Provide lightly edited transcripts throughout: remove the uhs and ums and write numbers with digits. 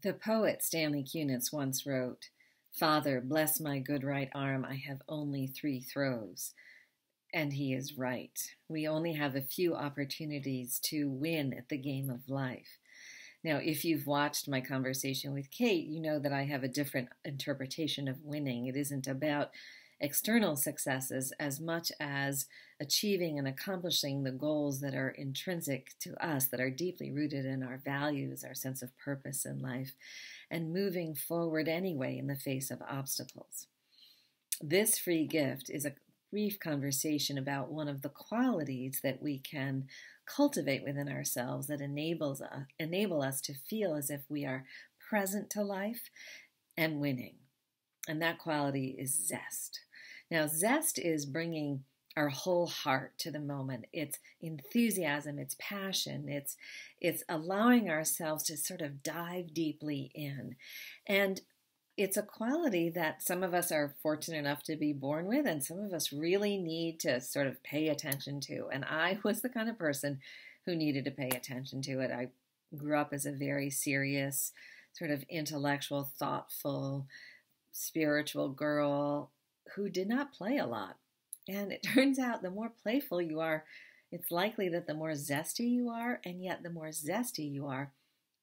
The poet Stanley Kunitz once wrote, "Father, bless my good right arm, I have only three throws." And he is right. We only have a few opportunities to win at the game of life. Now, if you've watched my conversation with Kate, you know that I have a different interpretation of winning. It isn't about external successes as much as achieving and accomplishing the goals that are intrinsic to us, that are deeply rooted in our values, our sense of purpose in life, and moving forward anyway in the face of obstacles. This free gift is a brief conversation about one of the qualities that we can cultivate within ourselves that enable us to feel as if we are present to life and winning. And that quality is zest. Now, zest is bringing our whole heart to the moment. It's enthusiasm, it's passion, it's allowing ourselves to sort of dive deeply in. And it's a quality that some of us are fortunate enough to be born with, and some of us really need to sort of pay attention to. And I was the kind of person who needed to pay attention to it. I grew up as a very serious, sort of intellectual, thoughtful, spiritual girl who did not play a lot. And it turns out the more playful you are, it's likely that the more zesty you are, and yet the more zesty you are,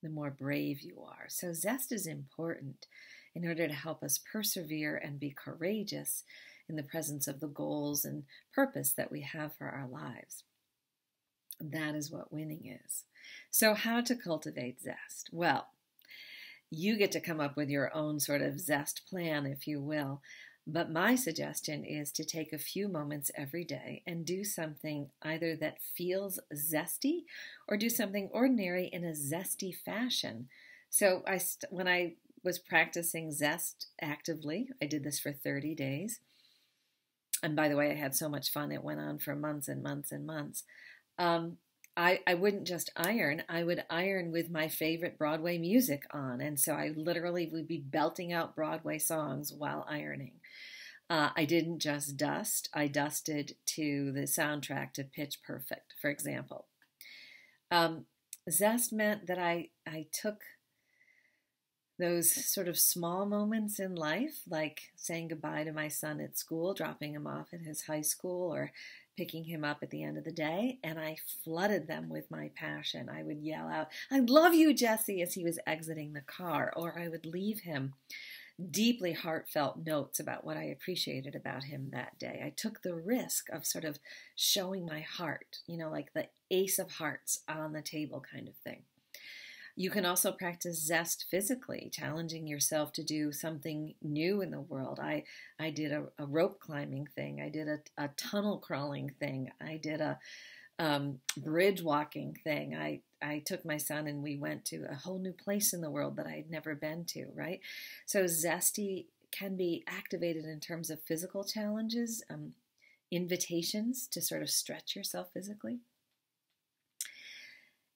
the more brave you are. So zest is important in order to help us persevere and be courageous in the presence of the goals and purpose that we have for our lives. That is what winning is. So how to cultivate zest? Well, you get to come up with your own sort of zest plan, if you will. But my suggestion is to take a few moments every day and do something either that feels zesty or do something ordinary in a zesty fashion. So when I was practicing zest actively, I did this for 30 days. And by the way, I had so much fun. It went on for months and months and months. I wouldn't just iron, I would iron with my favorite Broadway music on. And so I literally would be belting out Broadway songs while ironing. I didn't just dust, I dusted to the soundtrack to Pitch Perfect, for example. Zest meant that I took those sort of small moments in life, like saying goodbye to my son at school, dropping him off at his high school, or picking him up at the end of the day, and I flooded them with my passion. I would yell out, "I love you, Jesse," as he was exiting the car, or I would leave him deeply heartfelt notes about what I appreciated about him that day. I took the risk of sort of showing my heart, like the ace of hearts on the table kind of thing. You can also practice zest physically, challenging yourself to do something new in the world. I did a rope climbing thing. I did a tunnel crawling thing. I did a bridge walking thing. I took my son and we went to a whole new place in the world that I had never been to, right? So zesty can be activated in terms of physical challenges, invitations to sort of stretch yourself physically.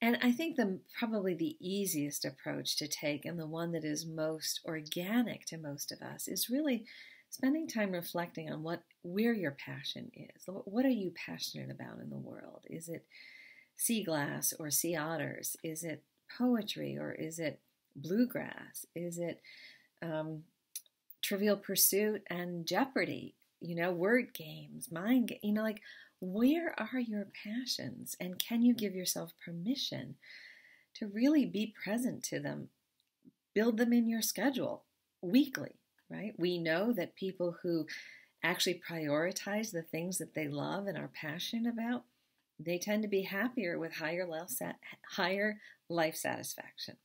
And I think probably the easiest approach to take, and the one that is most organic to most of us, is really spending time reflecting on where your passion is. What are you passionate about in the world? Is it sea glass or sea otters? Is it poetry or is it bluegrass? Is it Trivial Pursuit and Jeopardy? Word games, mind, where are your passions? And can you give yourself permission to really be present to them? Build them in your schedule weekly, right? We know that people who actually prioritize the things that they love and are passionate about, they tend to be happier with higher life satisfaction.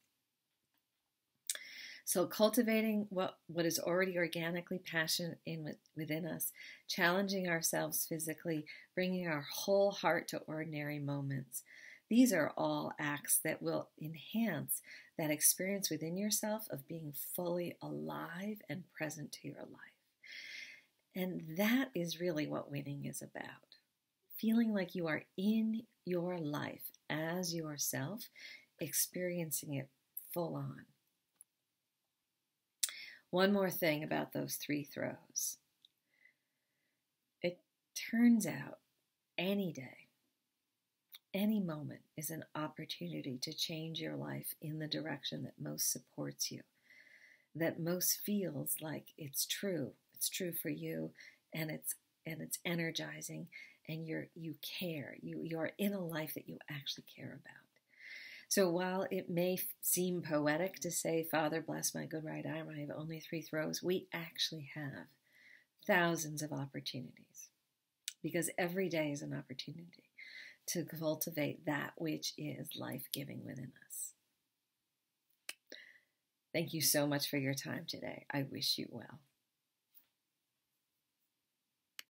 So cultivating what is already organically passionate within us, challenging ourselves physically, bringing our whole heart to ordinary moments. These are all acts that will enhance that experience within yourself of being fully alive and present to your life. And that is really what winning is about. Feeling like you are in your life as yourself, experiencing it full on. One more thing about those three throws. It turns out any day Any moment is an opportunity to change your life in the direction that most supports you, that most feels like it's true. It's true for you, and it's energizing, and you care. You're in a life that you actually care about. So while it may seem poetic to say, Father, bless my good right arm, I have only 3 throws, we actually have thousands of opportunities, because every day is an opportunity to cultivate that which is life-giving within us. Thank you so much for your time today. I wish you well.